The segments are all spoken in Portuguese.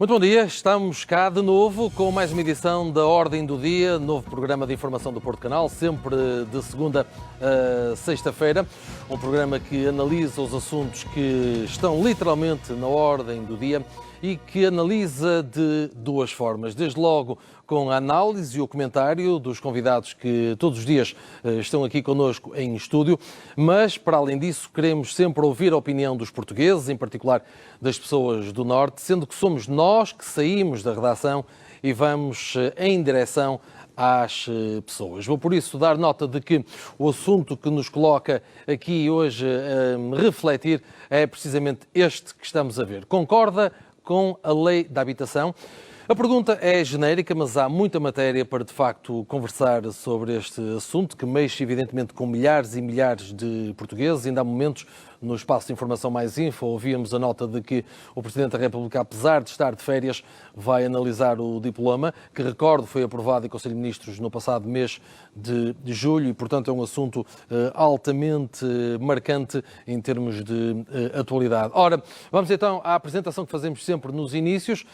Muito bom dia, estamos cá de novo com mais uma edição da Ordem do Dia, novo programa de informação do Porto Canal, sempre de segunda a sexta-feira. Um programa que analisa os assuntos que estão literalmente na Ordem do Dia e que analisa de duas formas. Desde logo com a análise e o comentário dos convidados que todos os dias estão aqui connosco em estúdio, mas para além disso queremos sempre ouvir a opinião dos portugueses, em particular das pessoas do Norte, sendo que somos nós que saímos da redação e vamos em direção às pessoas. Vou por isso dar nota de que o assunto que nos coloca aqui hoje a refletir é precisamente este que estamos a ver. Concorda com a Lei da Habitação? A pergunta é genérica, mas há muita matéria para, de facto, conversar sobre este assunto, que mexe, evidentemente, com milhares e milhares de portugueses. Ainda há momentos, no espaço de informação mais info, ouvíamos a nota de que o Presidente da República, apesar de estar de férias, vai analisar o diploma, que, recordo, foi aprovado em Conselho de Ministros no passado mês de julho e, portanto, é um assunto altamente marcante em termos de atualidade. Ora, vamos então à apresentação que fazemos sempre nos inícios,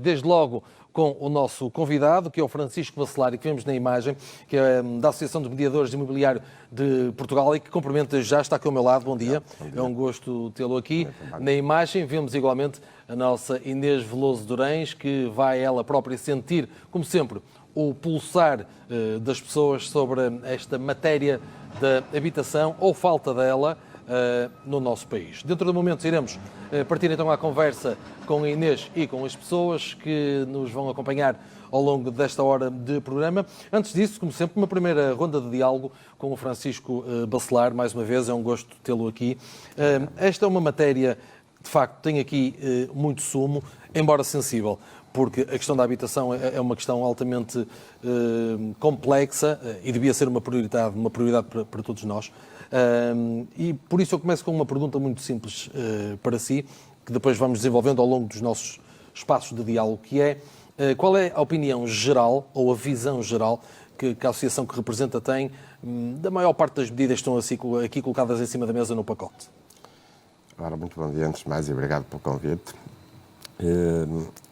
desde logo com o nosso convidado, que é o Francisco Bacelar, que vemos na imagem, que é da Associação de Mediadores de Imobiliário de Portugal e que cumprimento já, está aqui ao meu lado. Bom dia. Bom dia. É um gosto tê-lo aqui. Na imagem vemos igualmente a nossa Inês Veloso Durães, que vai ela própria sentir, como sempre, o pulsar das pessoas sobre esta matéria da habitação ou falta dela no nosso país. Dentro de momentos iremos partir então à conversa com a Inês e com as pessoas que nos vão acompanhar ao longo desta hora de programa. Antes disso, como sempre, uma primeira ronda de diálogo com o Francisco Bacelar. Mais uma vez, é um gosto tê-lo aqui. Esta é uma matéria, de facto, tem aqui muito sumo, embora sensível, porque a questão da habitação é uma questão altamente complexa e devia ser uma prioridade para todos nós. E por isso eu começo com uma pergunta muito simples para si, que depois vamos desenvolvendo ao longo dos nossos espaços de diálogo, que é qual é a opinião geral ou a visão geral que a associação que representa tem da maior parte das medidas que estão aqui colocadas em cima da mesa no pacote? Ora, muito bom dia, antes de mais, e obrigado pelo convite.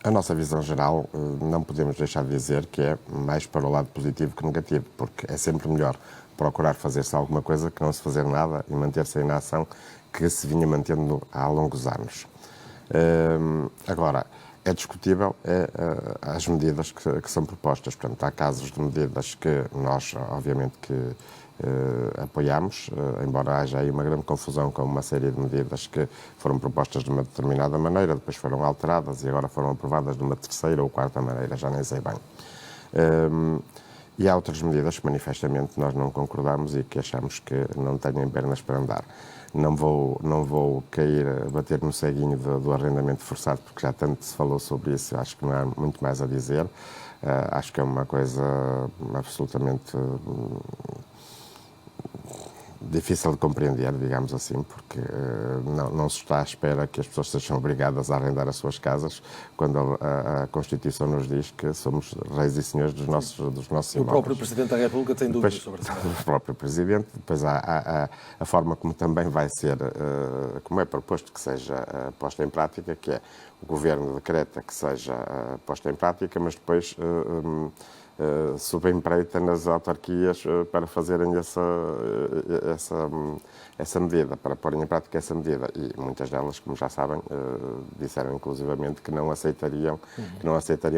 A nossa visão geral, não podemos deixar de dizer que é mais para o lado positivo que negativo, porque é sempre melhor procurar fazer-se alguma coisa que não se fazer nada e manter-se a inação que se vinha mantendo há longos anos. Agora, é discutível as medidas que são propostas. Portanto, há casos de medidas que nós, obviamente, que apoiamos, embora haja aí uma grande confusão com uma série de medidas que foram propostas de uma determinada maneira, depois foram alteradas e agora foram aprovadas de uma terceira ou quarta maneira, já nem sei bem. E há outras medidas que manifestamente nós não concordamos e que achamos que não têm pernas para andar. Não vou bater no ceguinho do arrendamento forçado, porque já tanto se falou sobre isso, acho que não há muito mais a dizer. Acho que é uma coisa absolutamente difícil de compreender, digamos assim, porque não se está à espera que as pessoas sejam obrigadas a arrendar as suas casas, quando a Constituição nos diz que somos reis e senhores dos nossos imóveis. O próprio Presidente da República tem dúvidas sobre isso. O próprio Presidente, depois há a forma como também vai ser, como é proposto que seja posta em prática, que é o Governo decreta que seja posta em prática, mas depois subempreita nas autarquias para fazerem essa medida, para porem em prática essa medida. E muitas delas, como já sabem, disseram inclusivamente que não aceitariam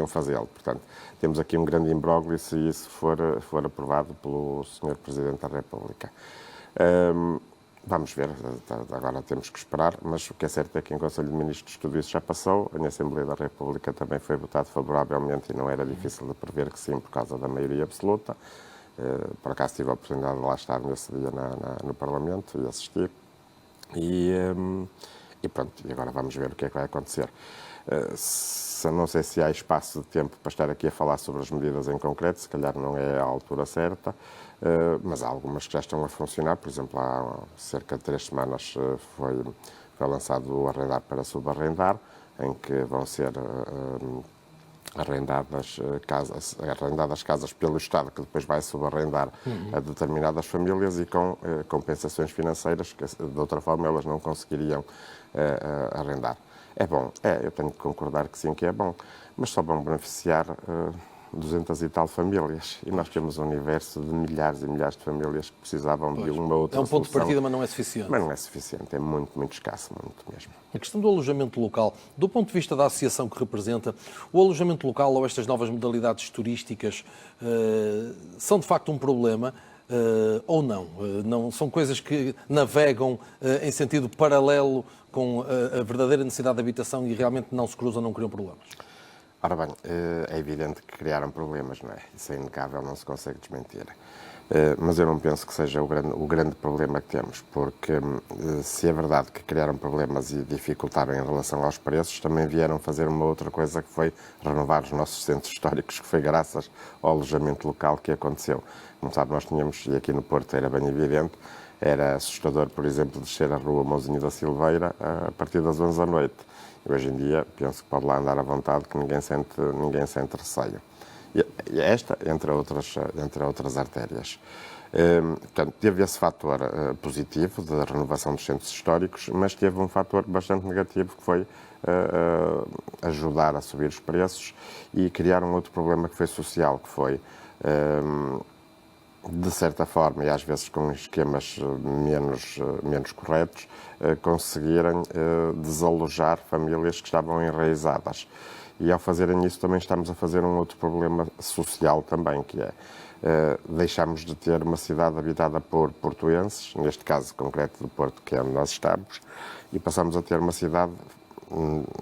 fazê-lo. Portanto, temos aqui um grande imbróglio se isso for aprovado pelo Sr. Presidente da República. Vamos ver, agora temos que esperar, mas o que é certo é que em Conselho de Ministros tudo isso já passou, na Assembleia da República também foi votado favoravelmente e não era difícil de prever que sim, por causa da maioria absoluta. Por acaso tive a oportunidade de lá estar nesse dia no Parlamento e assistir. E pronto, e agora vamos ver o que é que vai acontecer. Não sei se há espaço de tempo para estar aqui a falar sobre as medidas em concreto, se calhar não é a altura certa. Mas há algumas que já estão a funcionar. Por exemplo, há cerca de 3 semanas foi lançado o Arrendar para Subarrendar, em que vão ser arrendadas casas pelo Estado, que depois vai subarrendar a determinadas famílias e com compensações financeiras que, de outra forma, elas não conseguiriam arrendar. É bom, eu tenho que concordar que sim, que é bom, mas só vão beneficiar 200 e tal famílias. E nós temos um universo de milhares e milhares de famílias que precisavam de uma outra É um ponto de solução. partida, mas não é suficiente. Mas não é suficiente, é muito, muito escasso, muito mesmo. A questão do alojamento local, do ponto de vista da associação que representa, o alojamento local ou estas novas modalidades turísticas são de facto um problema ou não? Não? São coisas que navegam em sentido paralelo com a verdadeira necessidade de habitação e realmente não se cruzam, não criam problemas? Ora bem, é evidente que criaram problemas, não é? Isso é inegável, não se consegue desmentir. Mas eu não penso que seja o grande problema que temos, porque se é verdade que criaram problemas e dificultaram em relação aos preços, também vieram fazer uma outra coisa que foi renovar os nossos centros históricos, que foi graças ao alojamento local que aconteceu. Como sabe, nós tínhamos, e aqui no Porto era bem evidente, era assustador, por exemplo, descer a rua Mãozinho da Silveira a partir das 11 da noite. E hoje em dia, penso que pode lá andar à vontade, que ninguém sente receio. E esta, entre outras artérias. Portanto, teve esse fator positivo da renovação dos centros históricos, mas teve um fator bastante negativo, que foi ajudar a subir os preços e criar um outro problema que foi social, que foi, de certa forma, e às vezes com esquemas menos corretos, conseguirem desalojar famílias que estavam enraizadas. E ao fazerem isso também estamos a fazer um outro problema social também, que é deixamos de ter uma cidade habitada por portuenses, neste caso concreto do Porto, que é onde nós estamos, e passamos a ter uma cidade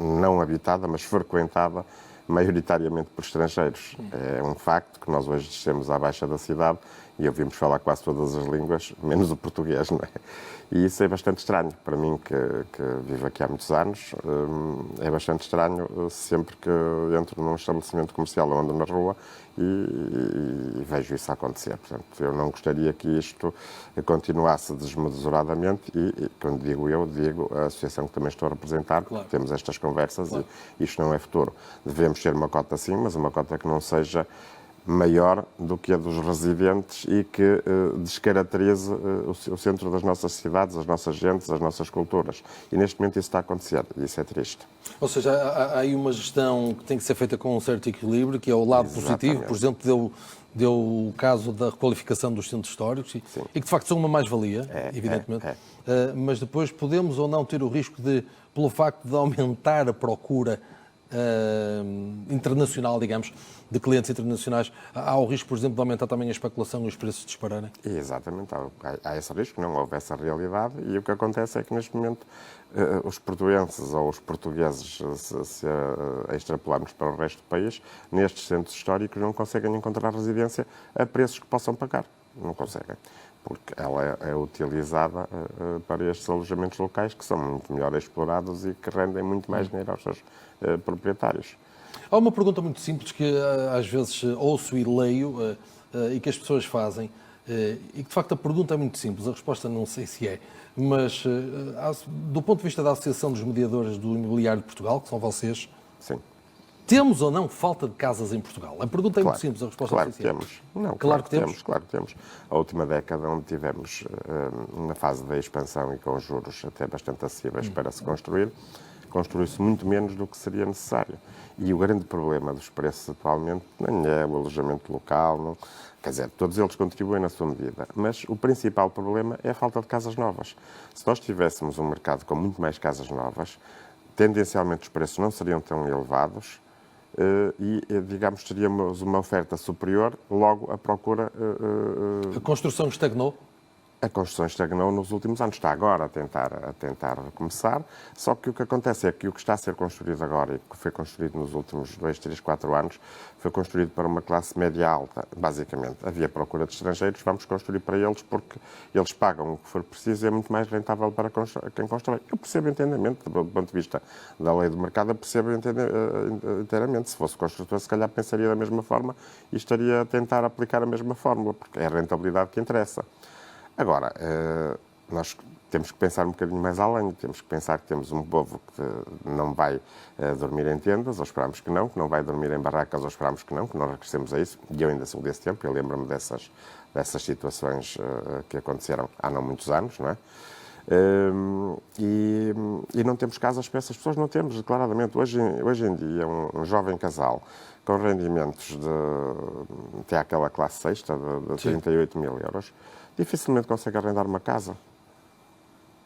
não habitada, mas frequentada maioritariamente por estrangeiros. É um facto que nós hoje descemos à baixa da cidade e ouvimos falar quase todas as línguas, menos o português, não é? E isso é bastante estranho. Para mim, que vivo aqui há muitos anos, é bastante estranho sempre que entro num estabelecimento comercial ou ando na rua e vejo isso acontecer. Portanto, eu não gostaria que isto continuasse desmesuradamente e quando digo a associação que também estou a representar, claro, temos estas conversas, claro, e isto não é futuro. Devemos ter uma cota sim, mas uma cota que não seja maior do que a dos residentes e que descaracterize o centro das nossas cidades, as nossas gentes, as nossas culturas. E neste momento isso está a acontecer e isso é triste. Ou seja, há aí uma gestão que tem que ser feita com um certo equilíbrio, que é o lado positivo. Por exemplo, deu o caso da requalificação dos centros históricos e que de facto são uma mais-valia, evidentemente. Mas depois podemos ou não ter o risco de, pelo facto de aumentar a procura internacional, digamos, de clientes internacionais, há o risco, por exemplo, de aumentar também a especulação e os preços dispararem? Exatamente, há esse risco, não houve essa realidade e o que acontece é que neste momento os portuenses ou os portugueses, se extrapolarmos para o resto do país, nestes centros históricos não conseguem encontrar residência a preços que possam pagar, não conseguem, porque ela é utilizada para estes alojamentos locais que são muito melhor explorados e que rendem muito mais dinheiro aos seus proprietários. Há uma pergunta muito simples que às vezes ouço e leio e que as pessoas fazem e que de facto a pergunta é muito simples, a resposta não sei se é, mas do ponto de vista da Associação dos Mediadores do Imobiliário de Portugal, que são vocês, sim, temos ou não falta de casas em Portugal? A pergunta é muito simples, a resposta claro não sei se é. temos. Não, claro que temos. Claro que temos. A última década onde tivemos na fase da expansão e com juros até bastante acessíveis para se construiu-se muito menos do que seria necessário. E o grande problema dos preços atualmente nem é o alojamento local, não, quer dizer, todos eles contribuem na sua medida, mas o principal problema é a falta de casas novas. Se nós tivéssemos um mercado com muito mais casas novas, tendencialmente os preços não seriam tão elevados e, digamos, teríamos uma oferta superior, logo a procura... A construção estagnou? A construção estagnou nos últimos anos, está agora a tentar recomeçar, só que o que acontece é que o que está a ser construído agora e que foi construído nos últimos 2, 3, 4 anos foi construído para uma classe média alta, basicamente. Havia procura de estrangeiros, vamos construir para eles porque eles pagam o que for preciso e é muito mais rentável para quem constrói. Eu percebo entendimento, do ponto de vista da lei do mercado, eu percebo inteiramente. Se fosse construtor, se calhar pensaria da mesma forma e estaria a tentar aplicar a mesma fórmula, porque é a rentabilidade que interessa. Agora, nós temos que pensar um bocadinho mais além, temos que pensar que temos um povo que não vai dormir em tendas, ou esperamos que não vai dormir em barracas, ou esperamos que não regressemos a isso, e eu ainda sou desse tempo, eu lembro-me dessas situações que aconteceram há não muitos anos, não é? E não temos casas para essas pessoas, não temos, declaradamente. Hoje em dia, um jovem casal com rendimentos até àquela classe sexta, de 38 mil euros, dificilmente consegue arrendar uma casa.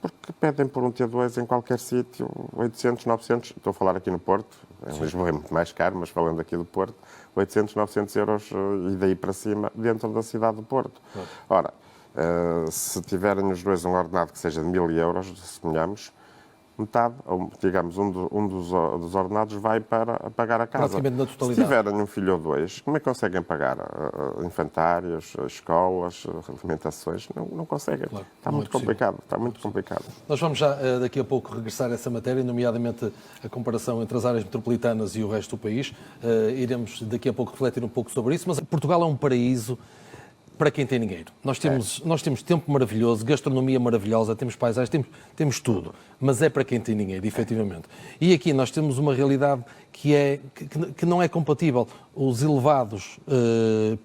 Porque pedem por um T2 em qualquer sítio, 800, 900, estou a falar aqui no Porto, em Lisboa é muito mais caro, mas falando aqui do Porto, 800, 900 euros e daí para cima, dentro da cidade do Porto. Ora, se tiverem os dois um ordenado que seja de 1000 euros, suponhamos, metade, ou digamos, um dos ordenados vai para pagar a casa. Praticamente na totalidade. Se tiverem um filho ou dois, como é que conseguem pagar infantários, escolas, alimentações? Não conseguem. Claro, está muito complicado. Está muito complicado. Nós vamos já daqui a pouco regressar a essa matéria, nomeadamente a comparação entre as áreas metropolitanas e o resto do país. Iremos daqui a pouco refletir um pouco sobre isso, mas Portugal é um paraíso para quem tem dinheiro. Nós temos tempo maravilhoso, gastronomia maravilhosa, temos paisagens, temos tudo. Mas é para quem tem dinheiro, efetivamente. E aqui nós temos uma realidade que não é compatível. Os elevados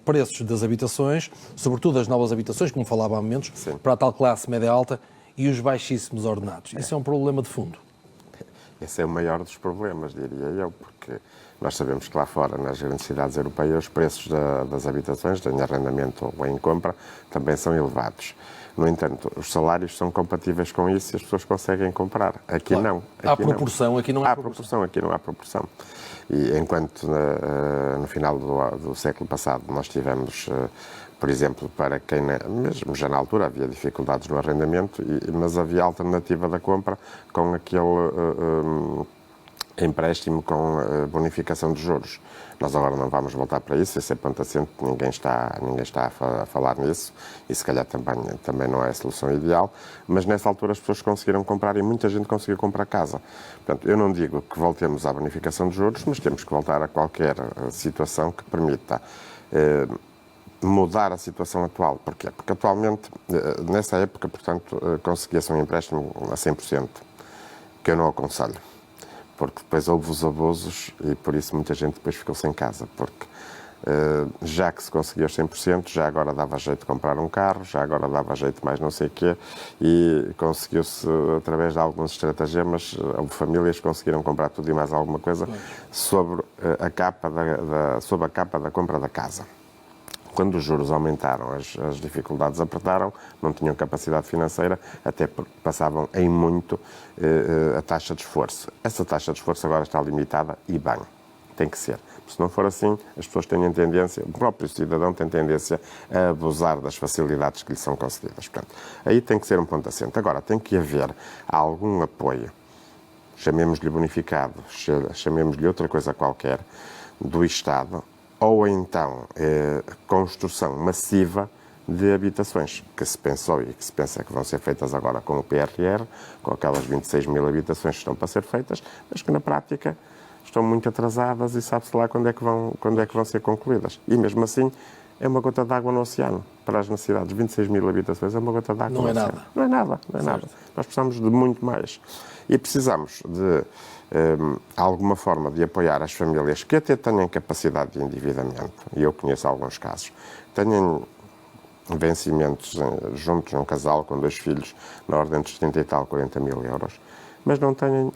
preços das habitações, sobretudo as novas habitações, como falava há momentos, para a tal classe média-alta, e os baixíssimos ordenados. Isso é um problema de fundo. Esse é o maior dos problemas, diria eu, porque nós sabemos que lá fora, nas grandes cidades europeias, os preços das habitações, em arrendamento ou em compra, também são elevados. No entanto, os salários são compatíveis com isso e as pessoas conseguem comprar. Aqui não. Há proporção, aqui não há proporção. Aqui não há proporção. E enquanto no final do século passado nós tivemos, por exemplo, para quem, mesmo já na altura havia dificuldades no arrendamento, mas havia a alternativa da compra com aquele empréstimo com bonificação de juros. Nós agora não vamos voltar para isso, esse é ponto assente, ninguém está a falar nisso e se calhar também não é a solução ideal, mas nessa altura as pessoas conseguiram comprar e muita gente conseguiu comprar casa. Portanto, eu não digo que voltemos à bonificação de juros, mas temos que voltar a qualquer situação que permita mudar a situação atual. Porquê? Porque atualmente, nessa época, portanto, conseguia-se um empréstimo a 100%, que eu não aconselho. Porque depois houve os abusos e por isso muita gente depois ficou sem casa, porque já que se conseguia os 100%, já agora dava jeito de comprar um carro, já agora dava jeito de mais não sei o quê, e conseguiu-se, através de alguns estratagemas, houve famílias que conseguiram comprar tudo e mais alguma coisa sob a capa da compra da casa. Quando os juros aumentaram, as dificuldades apertaram, não tinham capacidade financeira, até passavam em muito a taxa de esforço. Essa taxa de esforço agora está limitada e bem, tem que ser. Se não for assim, as pessoas têm tendência, o próprio cidadão tem tendência a abusar das facilidades que lhe são concedidas. Portanto, aí tem que ser um ponto assente. Agora, tem que haver algum apoio, chamemos-lhe bonificado, chamemos-lhe outra coisa qualquer, do Estado, ou então construção massiva de habitações, que se pensou e que se pensa que vão ser feitas agora com o PRR, com aquelas 26 mil habitações que estão para ser feitas, mas que na prática estão muito atrasadas e sabe-se lá quando é que vão ser concluídas. E mesmo assim é uma gota d'água no oceano para as necessidades. 26 mil habitações é uma gota d'água no oceano. Não é nada. Nós precisamos de muito mais. E precisamos de alguma forma de apoiar as famílias que até tenham capacidade de endividamento, e eu conheço alguns casos, tenham vencimentos juntos num casal com 2 filhos na ordem dos 30 e tal, 40 mil euros, mas não têm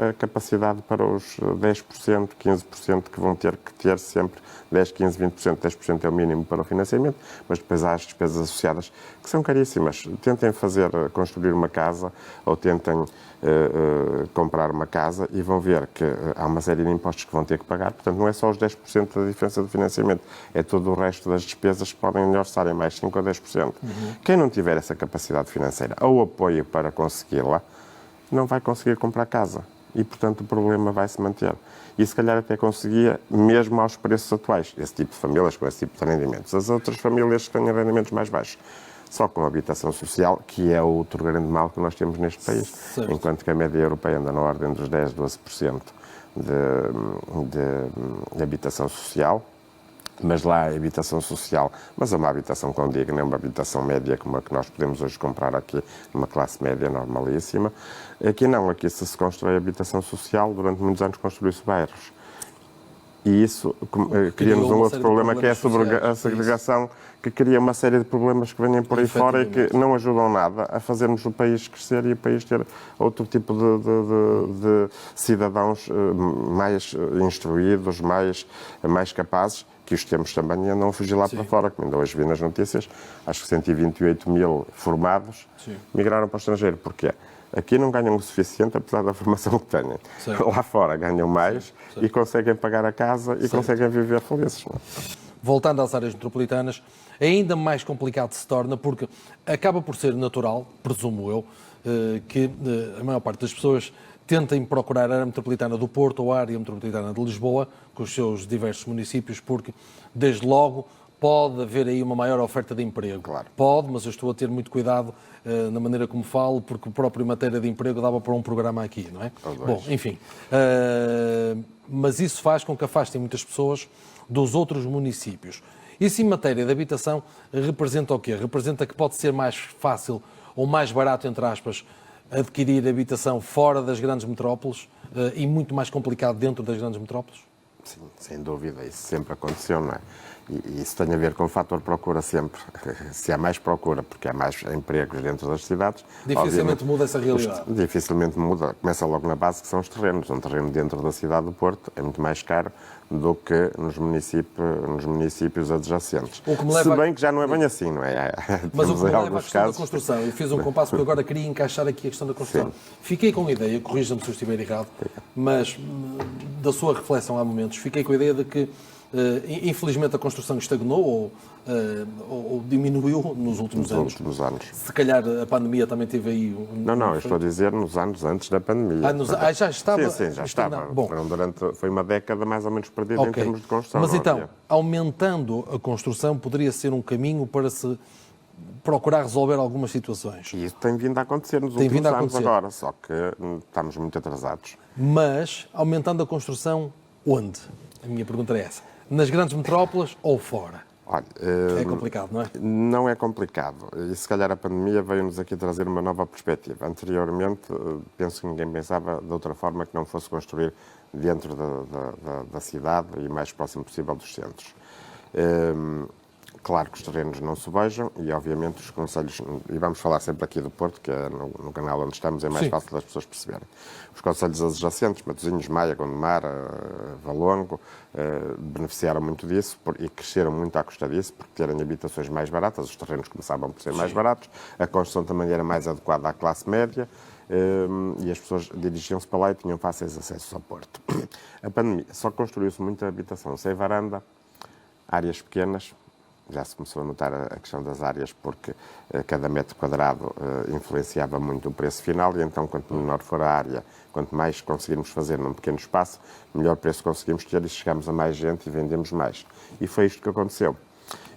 a capacidade para os 10%, 15% que vão ter que ter sempre, 10, 15, 20%, 10% é o mínimo para o financiamento, mas depois há as despesas associadas que são caríssimas. Tentem construir uma casa ou tentem comprar uma casa e vão ver que há uma série de impostos que vão ter que pagar, portanto não é só os 10% da diferença do financiamento, é todo o resto das despesas que podem orçar em mais 5 ou 10%. Quem não tiver essa capacidade financeira ou apoio para consegui-la, não vai conseguir comprar casa e, portanto, o problema vai se manter. E, se calhar, até conseguia, mesmo aos preços atuais, esse tipo de famílias com esse tipo de rendimentos. As outras famílias que têm rendimentos mais baixos, só com habitação social, que é outro grande mal que nós temos neste país, certo. Enquanto que a média europeia anda na ordem dos 10, 12% de habitação social, mas lá a habitação social, mas é uma habitação condigna, é uma habitação média como a que nós podemos hoje comprar aqui, numa classe média normalíssima. Aqui não, aqui se constrói habitação social, durante muitos anos construiu-se bairros. E isso cria-nos um outro problema, que é a segregação, que cria uma série de problemas que vêm por aí fora e que não ajudam nada a fazermos o país crescer e o país ter outro tipo de cidadãos mais instruídos, mais capazes, que os temos também e andam a fugir lá para fora, como ainda hoje vi nas notícias, acho que 128 mil formados migraram para o estrangeiro. Porquê? Aqui não ganham o suficiente, apesar da formação que têm. Certo. Lá fora ganham mais e conseguem pagar a casa e conseguem viver felizes. Não? Voltando às áreas metropolitanas, ainda mais complicado se torna, porque acaba por ser natural, presumo eu, que a maior parte das pessoas tentem procurar a área metropolitana do Porto ou a área metropolitana de Lisboa, com os seus diversos municípios, porque, desde logo, pode haver aí uma maior oferta de emprego. Claro. Pode, mas eu estou a ter muito cuidado na maneira como falo, porque a própria matéria de emprego dava para um programa aqui, não é? Bom, enfim. Mas isso faz com que afastem muitas pessoas dos outros municípios. Isso, em matéria de habitação, representa o quê? Representa que pode ser mais fácil ou mais barato, entre aspas, adquirir habitação fora das grandes metrópoles e muito mais complicado dentro das grandes metrópoles? Sim, sem dúvida. Isso sempre aconteceu, não é? E isso tem a ver com o fator procura sempre. Se há mais procura, porque há mais empregos dentro das cidades... Dificilmente muda essa realidade. Dificilmente muda. Começa logo na base, que são os terrenos. Um terreno dentro da cidade do Porto é muito mais caro do que nos municípios adjacentes. Se bem que já não é bem assim, não é? Mas o que me leva à questão da construção. Eu fiz um compasso porque agora queria encaixar aqui a questão da construção. Sim. Fiquei com a ideia, corrija-me se eu estiver errado, mas da sua reflexão há momentos, fiquei com a ideia de que infelizmente a construção estagnou ou diminuiu nos últimos anos. Se calhar a pandemia também teve aí... Não, eu estou a dizer nos anos antes da pandemia. Já estava? Sim, já estava. Bom, foi uma década mais ou menos perdida em termos de construção. Mas então, aumentando a construção poderia ser um caminho para se procurar resolver algumas situações. E isso tem vindo a acontecer nos últimos anos agora, só que estamos muito atrasados. Mas, aumentando a construção, onde? A minha pergunta é essa. Nas grandes metrópoles ou fora? Olha, é complicado, não é? Não é complicado. E se calhar a pandemia veio-nos aqui trazer uma nova perspectiva. Anteriormente, penso que ninguém pensava de outra forma que não fosse construir dentro da cidade e o mais próximo possível dos centros. Claro que os terrenos não se vejam e, obviamente, os concelhos, e vamos falar sempre aqui do Porto, que é no canal onde estamos, é mais fácil das pessoas perceberem. Os concelhos adjacentes, Matosinhos, Maia, Gondomar, Valongo, beneficiaram muito disso e cresceram muito à custa disso, porque terem habitações mais baratas, os terrenos começavam por ser mais baratos, a construção também era mais adequada à classe média, e as pessoas dirigiam-se para lá e tinham fáceis acessos ao Porto. A pandemia só construiu-se muita habitação sem varanda, áreas pequenas. Já se começou a notar a questão das áreas, porque cada metro quadrado influenciava muito o preço final e então, quanto menor for a área, quanto mais conseguirmos fazer num pequeno espaço, melhor preço conseguimos ter e chegamos a mais gente e vendemos mais. E foi isto que aconteceu.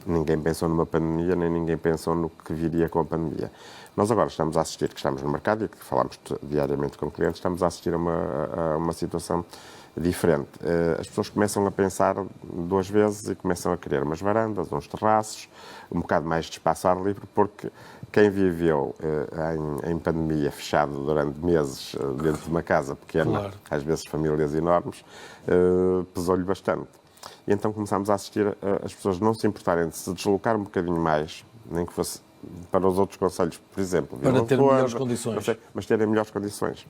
Ninguém pensou numa pandemia, nem ninguém pensou no que viria com a pandemia. Nós agora estamos a assistir, que estamos no mercado e que falamos diariamente com clientes, estamos a assistir a uma situação diferente. As pessoas começam a pensar duas vezes e começam a querer umas varandas, uns terraços, um bocado mais de espaço ar livre, porque quem viveu em pandemia fechado durante meses dentro de uma casa pequena, às vezes famílias enormes, pesou-lhe bastante. E então começámos a assistir as pessoas não se importarem de se deslocar um bocadinho mais, nem que fosse para os outros concelhos, por exemplo. Para ter melhores condições. Mas terem melhores condições.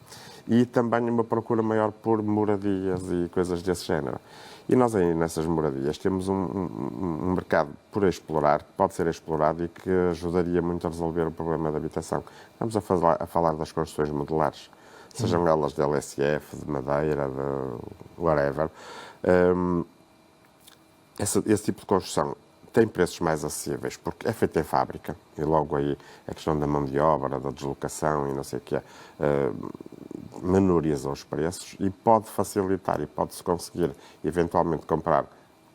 E também uma procura maior por moradias e coisas desse género. E nós aí, nessas moradias, temos um mercado por explorar, que pode ser explorado e que ajudaria muito a resolver o problema da habitação. Estamos a falar das construções modulares, sejam elas de LSF, de madeira, de whatever. Esse tipo de construção tem preços mais acessíveis, porque é feito em fábrica, e logo aí a questão da mão de obra, da deslocação e não sei o que é, menoriza os preços e pode facilitar e pode-se conseguir eventualmente comprar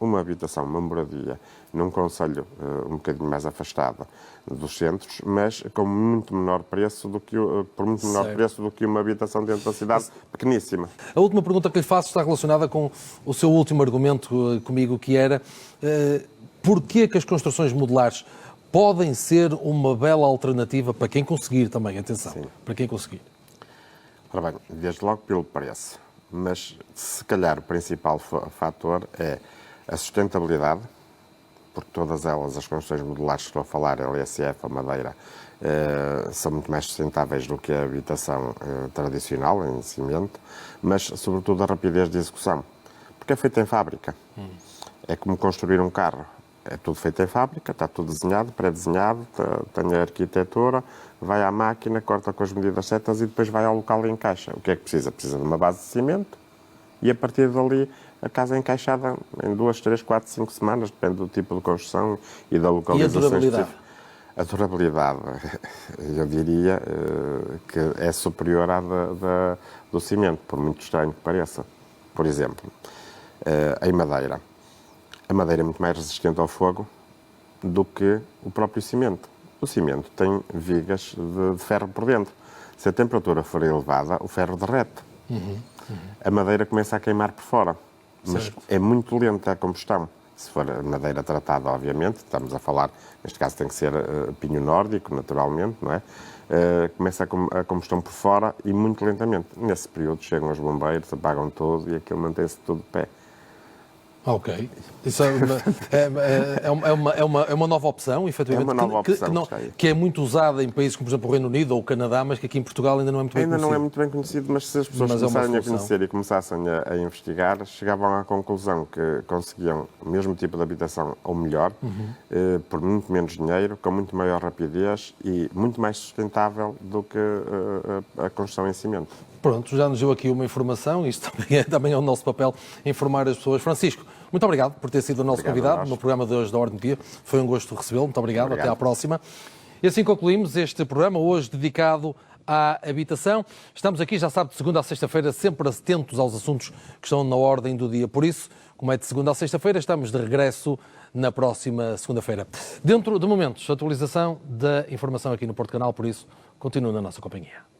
uma habitação, uma moradia, num concelho um bocadinho mais afastado dos centros, mas com muito menor preço do que, por muito menor preço do que uma habitação dentro da cidade, pequeníssima. A última pergunta que lhe faço está relacionada com o seu último argumento comigo, que era porquê que as construções modulares podem ser uma bela alternativa para quem conseguir também, atenção, para quem conseguir. Ora bem, desde logo pelo preço. mas se calhar o principal fator é a sustentabilidade, porque todas elas, as construções modulares que estou a falar, a LSF, a madeira, são muito mais sustentáveis do que a habitação tradicional, em cimento, mas sobretudo a rapidez de execução, porque é feito em fábrica. É como construir um carro. É tudo feito em fábrica, está tudo desenhado, pré-desenhado, tem a arquitetura, vai à máquina, corta com as medidas certas e depois vai ao local e encaixa. O que é que precisa? Precisa de uma base de cimento e a partir dali a casa é encaixada em 2, 3, 4, 5 semanas, depende do tipo de construção e da localização. E a durabilidade? A durabilidade, eu diria que é superior à do cimento, por muito estranho que pareça. Por exemplo, em madeira. A madeira é muito mais resistente ao fogo do que o próprio cimento. O cimento tem vigas de ferro por dentro. Se a temperatura for elevada, o ferro derrete. A madeira começa a queimar por fora, mas é muito lenta a combustão. Se for madeira tratada, obviamente, estamos a falar, neste caso tem que ser pinho nórdico, naturalmente, não é? Começa a combustão por fora e muito lentamente. Nesse período chegam os bombeiros, apagam tudo e aquilo mantém-se tudo de pé. Ok. Isso é uma nova opção, efetivamente, É uma nova opção que é muito usada em países como, por exemplo, o Reino Unido ou o Canadá, mas que aqui em Portugal ainda não é muito bem conhecido. Ainda não é muito bem conhecido, mas se as pessoas começarem a conhecer e começassem a investigar, chegavam à conclusão que conseguiam o mesmo tipo de habitação ou melhor, por muito menos dinheiro, com muito maior rapidez e muito mais sustentável do que a construção em cimento. Pronto, já nos deu aqui uma informação, isto também é o nosso papel, informar as pessoas. Francisco, muito obrigado por ter sido o nosso convidado no programa de hoje da Ordem do Dia. Foi um gosto recebê-lo, muito obrigado, até à próxima. E assim concluímos este programa, hoje dedicado à habitação. Estamos aqui, já sabe, de segunda a sexta-feira, sempre atentos aos assuntos que estão na Ordem do Dia. Por isso, como é de segunda a sexta-feira, estamos de regresso na próxima segunda-feira. Dentro de momentos, atualização da informação aqui no Porto Canal, por isso, continue na nossa companhia.